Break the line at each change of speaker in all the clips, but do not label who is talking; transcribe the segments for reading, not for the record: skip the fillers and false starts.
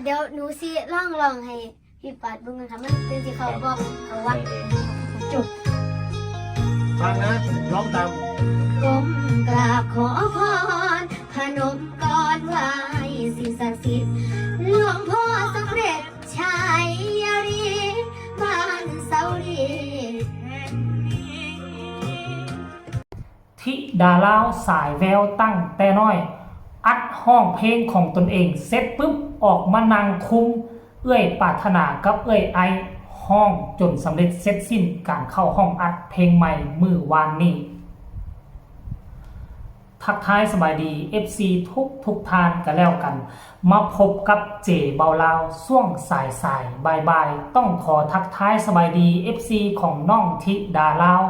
เดี๋ยวหนูสิลองให้พี่ปัดเบิ่งกันค่ะมันเป็นสิเขาบอกเขาว่าจุด
ฟังนะร้องตาม
ก้มกราบขอพรพนมกอดไหว้สิ่งศักดิ์สิทธิ์หลวงพ่อสำเร็จชัยยรีบ้านเสาดี
ธิดาลาวสายแววตั้งแต่น้อยอัดห้องเพลงของตนเองเสร็จปุ๊บออกมานั่งคุมเอื้อยปรารถนากับเอื้อยไอห้องจนสำเร็จเสร็จสิ้นการเข้าห้องอัดเพลงใหม่มือวานนี้ทักทายสบายดี FC ทุกทานกันแล้วกันมาพบกับเจเบาลาวช่วงสายบายต้องขอทักทายสบายดี FC ของน้องธิดาลาว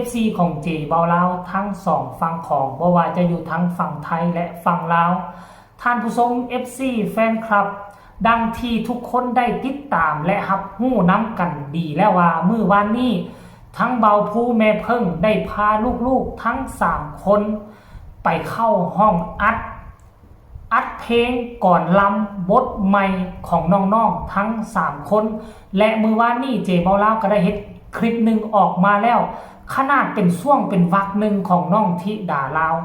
FC ของเจเบาลาวทั้งสองฝั่งของบ่ว่าจะอยู่ทั้งฝั่งไทยและฝั่งลาวท่านผู้ชม FC แฟนคลับดังที่ทุกคนได้ติดตามและรับรู้นำกันดีแล้วว่ามื้อวานนี้ทั้งเบาผู้แม่เพิ่งได้พาลูกๆทั้ง3คนไปเข้าห้องอัดเพลงก่อนลำบทใหม่ของน้องๆทั้ง3คนและมื้อวานนี้เจเบาลาวก็ได้เฮ็ดคลิปหนึ่งออกมาแล้วขนาดเป็นช่วงเป็นวรรคหนึ่งของน้องธิดาลาว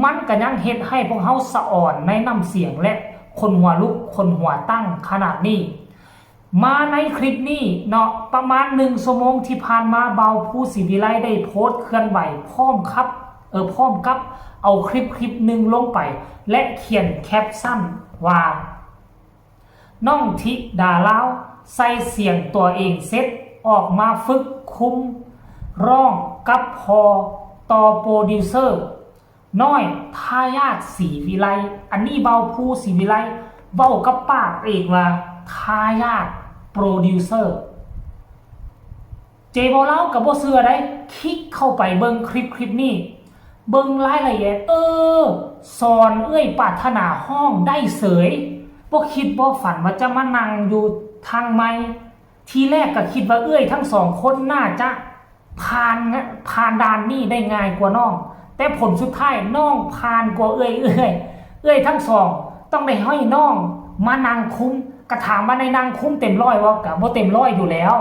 มันก็ยังเฮ็ดให้พวกเฮาสะอ่อนในน้ำเสียงและคนหัวลุกคนหัวตั้งขนาดนี้มาในคลิปนี้เนาะประมาณ1 ชั่วโมงที่ผ่านมาเบาผู้ศิวิไลได้โพสต์เคลื่อนไหวพร้อมกับเอาคลิปหนึ่งลงไปและเขียนแคปชั่นว่าน้องธิดาลาวใส่เสียงตัวเองเสร็จออกมาฝึกคุมร้องกับพอต่อโปรดิวเซอร์น้อยทายาทศรีวิไลอันนี้เบาผู้ศรีวิไลเว้ากับปากเองว่าทายาทโปรดิวเซอร์เจบ่เล่ากับบ่เชื่อได้คลิกเข้าไปเบิ่งคลิปนี้เบิ่งรายละเอียดสอนเอ้ยปรารถนาห้องได้เสยบ่คิดบ่ฝันว่าจะมานั่งอยู่ทางไมค์ทีแรกก็คิดว่าเอ้ยทั้ง2คนน่าจะผ่านด่านนี้ได้ง่ายกว่าน้องแต่ผลสุดท้ายน้องผ่านกว่าเอ้ยทั้งสองต้องได้ให้น้องมานั่งคุ้มกระถามมาในนั่งคุ้มเต็มร้อยว่ากับบ่เต็มร้อยอยู่แล้ว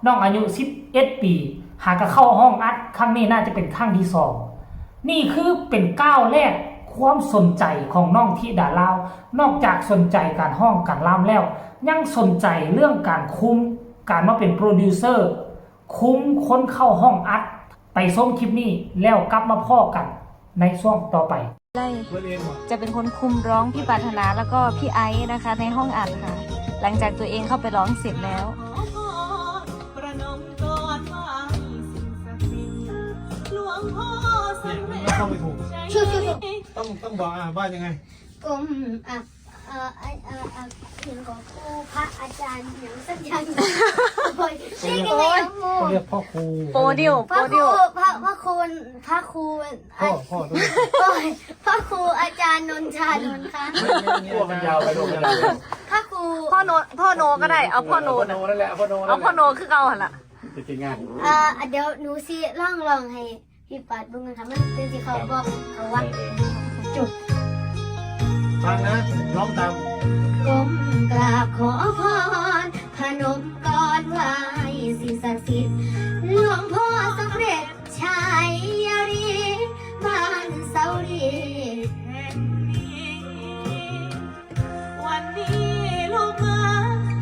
น้องอายุ11 ปีหากเข้าห้องอัดครั้งนี้น่าจะเป็นครั้งที่2นี่คือเป็นก้าวแรกความสนใจของน้องธิดาลาวนอกจากสนใจการห้องการล่ำแล้วยังสนใจเรื่องการคุมการมาเป็นโปรดิวเซอร์คุมคนเข้าห้องอัดไปส้มคลิปนี้แล้วกลับมาพ่อกันในช่วงต่อไป
จะเป็นคนคุมร้องพี่ปรารถนาแล้วก็พี่ไอซ์นะคะในห้องอัดค่ะหลังจากตัวเองเข้าไปร้องเสร็จแล้ว
เข้าไม่ถูกต้องบอกว่ายังไง
กรมถึงของครูพระอาจารย์อย่างสักอย่างโอ้ย
เขาเรียกพ่อครู
โปรดิว
พระครูพ่อครูอาจารย์นนชานนท์ค่ะ
พวกมันยาวไปลงกันเลย
พระครู
พ่อโนก็ได้เอาพ่อโน
นั่นแหละพ่อโน
เอาพ่อโนคือเอาหั่นล่ะ
จริงงาน
เดี๋ยวหนูสิลองให้พี่ปัดเบิ่งกันค่ะมันเป็นสิเขาบอกเขาว่าจุด
ฟังนะร้องตาม
ก้มกราบขอพรพนมกอดไหว้สิ่งศักดิ์สิทธิ์หลวงพ่อสำเร็จชัยยรีบ้านเสาดี
วันนี้ลูกมา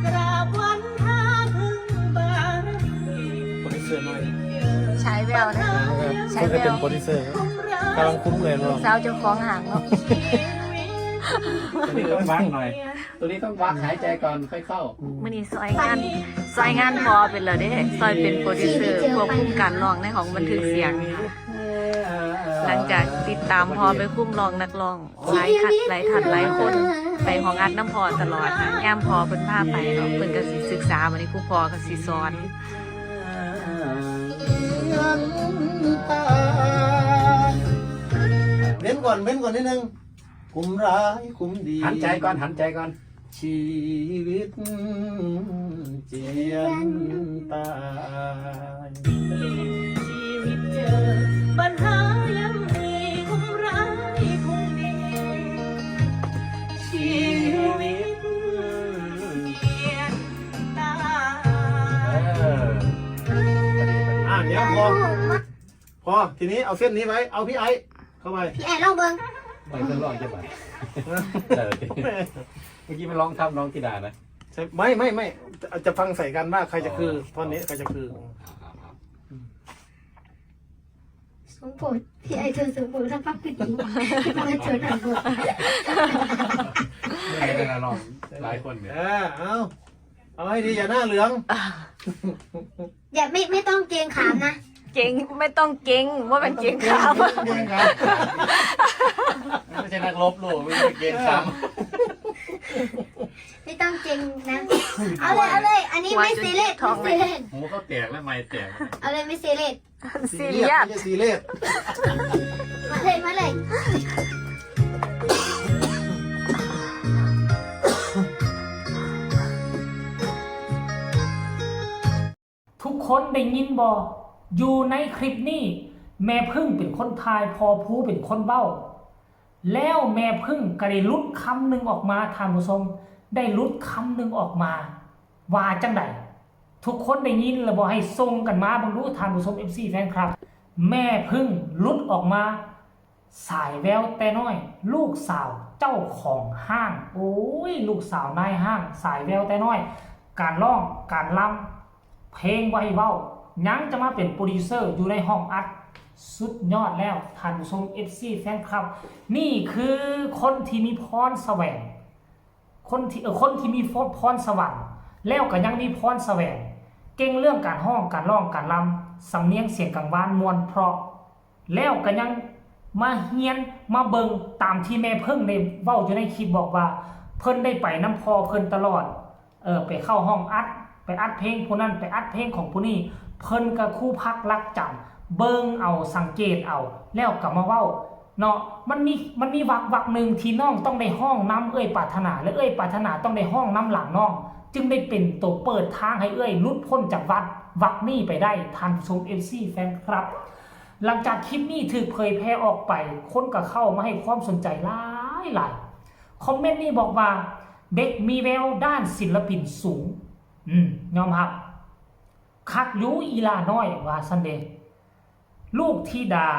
กราบวันท่าพึ่งบารมี
โปรดิวเซอร์หน่อย
ใช้แววนะใช้แวว
เป็นโปรดิวเซอร์กำลังคุ้มเลยเนาะ
สาวเจ้าของห่างเนาะ
ตัวนี้ต้องวักหน่อยตัวนี้ต้องวักหายใจก่อนค่อยเข้า
มื้อนี้ซอยงานพอเป็นแล้วเด้ซอยเป็นโปรดิวเซอร์ควบคุมการร้องในของบันทึกเสียงค่ะหลังจากติดตามพอไปคุ้มร้องนักร้องหลายคนไปของอัดน้ำพอตลอดค่ะย่ามพอเพิ่นพาไปเนาะเพิ่นก็สิศึกษามื้อนี้ครูพอก็สิสอน
เว้นก่อนนิดนึงคุมร้ายคุมดีหันใจก่อนชีวิตเจียนตาย
ชีวิตเจอปัญหายังมีคุมร้ายคุมดีชีวิต
พอทีนี้เอาเส้นนี้ไว้เอาพี่ไอ้เข้าไป
พี่ไอ้ลองเบิ่ง
ไม่ต้องร้องใช่ไหมเมื่อกี้มันร้องทับน้องธิดานะ
ใช่ไม่จะฟังใส่กันว่าใครจะคือท่อนนี้ใครจะคือ
สมบูรณ์พี่ไอ้เธอสมบูรณ์ทั้งปักปิดอีกมาเจอหนังเบิ่ง
ไม่ได้นะน้องหลายคนเนี่ย
เอาให้ดีอย่าหน้าเหลือง
อย่าไม่ต้องเกรงขามนะ
เก่งไม่ต้องเก่งว่าเป็นเก่งขาม
เก่งครับ
ไม่ใช่นักรบลูกไม่ใช่เกณฑ์ซ้
ไม่ต้องเกรงนะเอาเลยอันนี้ไม่ซีเรียสไม่ซีเรียส
ำหูเขาแตกแล้วไม่แตก
เอาเลยไม่ซีเรียส
ซีเรียส
ไม่ใช่ซีเรียส
มาเลย
ทุกคนได้ยินบ่อยู่ในคลิปนี้แม่พึ่งเป็นคนทายพอผู้เป็นคนเบ้าแล้วแม่พึ่งก็ได้ลุดคำหนึ่งออกมาท่านผู้ชมได้ลุดคำหนึ่งออกมาว่าจังใดทุกคนได้ยินแล้วบอกให้ส่งกันมาบรรลุท่านผู้ชม FC แฟนครับแม่พึ่งลุดออกมาสายแววแต่น้อยลูกสาวเจ้าของห้างโอ้ยลูกสาวนายห้างสายแววแต่น้อยการร้องการรำเพลงไว้เว้ายังจะมาเป็นโปรดิวเซอร์อยู่ในห้องอัดสุดยอดแล้วท่านผู้ชม FC แฟนคลับนี่คือคนที่มีพรแสวงคนที่มีพรสวรรค์แล้วก็ยังมีพรแสวงเก่งเรื่องการห้องการร้องการรำสำเนียงเสียงกังวานมวลเพราะแล้วก็ยังมาเฮียนมาเบิงตามที่แม่เพิ่งได้เว้าอยู่ในคลิปบอกว่าเพิ่นได้ไปน้ำพอเพิ่นตลอดไปเข้าห้องอัดไปอัดเพลงผู้นั้นไปอัดเพลงของผู้นี้เพิ่นกับคู่พักรักจำเบิ่งเอาสังเกตเอาแล้วก็มาเว้าเนาะมันมีวักหนึ่งที่น้องต้องได้ห้องน้ำเอ้ยปรารถนาและเอ้ยปรารถนาต้องได้ห้องน้ำหลังน้องจึงได้เป็นตัวเปิดทางให้เอ้ยหลุดพ้นจากวักนี้ไปได้ท่านผู้ชม FC แฟนครับหลังจากคลิปนี้ถูกเผยแพร่ออกไปคนก็เข้ามาให้ความสนใจหลายคอมเมนต์นี้บอกว่าเด็กมีแววด้านศิลปินสูงยอมรับคักยูอีลาน้อยว่าซันเดย์ลูกธิดา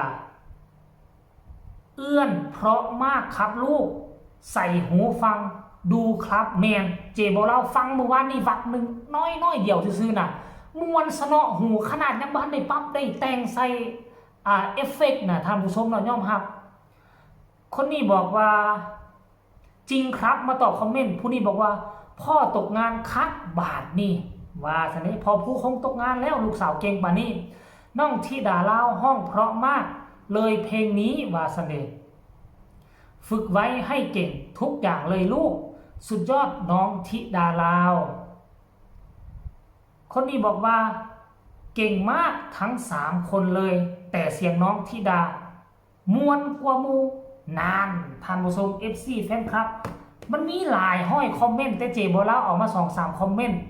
เอื้อนเพราะมากครับลูกใส่หูฟังดูครับแมนเจบอกเราฟังเมื่อวานนี้วักหนึ่งน้อยเดียวซื่อๆน่ะมวนสนอหูขนาดยังบ้านได้ปั๊บได้แต่งใส่เอฟเฟกต์น่ะท่านผู้ชมเรายอมรับคนนี้บอกว่าจริงครับมาตอบคอมเมนต์ผู้นี้บอกว่าพ่อตกงานคักบาทนี่ว่าสันนี้พอผู้คงตกงานแล้วลูกสาวเก่งป่านนี้น้องธิดาลาวห้องเพราะมากเลยเพลงนี้ว่าสันเดฝึกไว้ให้เก่งทุกอย่างเลยลูกสุดยอดน้องธิดาลาวคนนี้บอกว่าเก่งมากทั้ง3คนเลยแต่เสียงน้องธิดามวนกว่ามูนานท่านผู้ชม FC แฟนครับมันมีหลายห้อยคอมเมนต์แต่เจบอลาออกมา 2-3 คอมเมนต์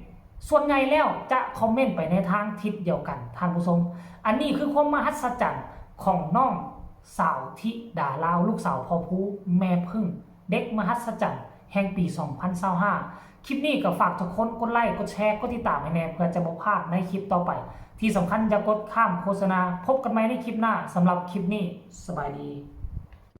ส่วนใหญ่แล้วจะคอมเมนต์ไปในทางทิศเดียวกันท่านผู้ชมอันนี้คือความมหัศจรรย์ของน้องสาวธิดาลาวลูกสาวพ่อผู้แม่พึ่งเด็กมหัศจรรย์แห่งปี 2025 คลิปนี้ก็ฝากทุกคนกดไลค์กดแชร์กดติดตามให้แน่เพื่อจะบ่พลาดในคลิปต่อไปที่สำคัญอย่ากดข้ามโฆษณาพบกันใหม่ในคลิปหน้าสำหรับคลิปนี้สบายดี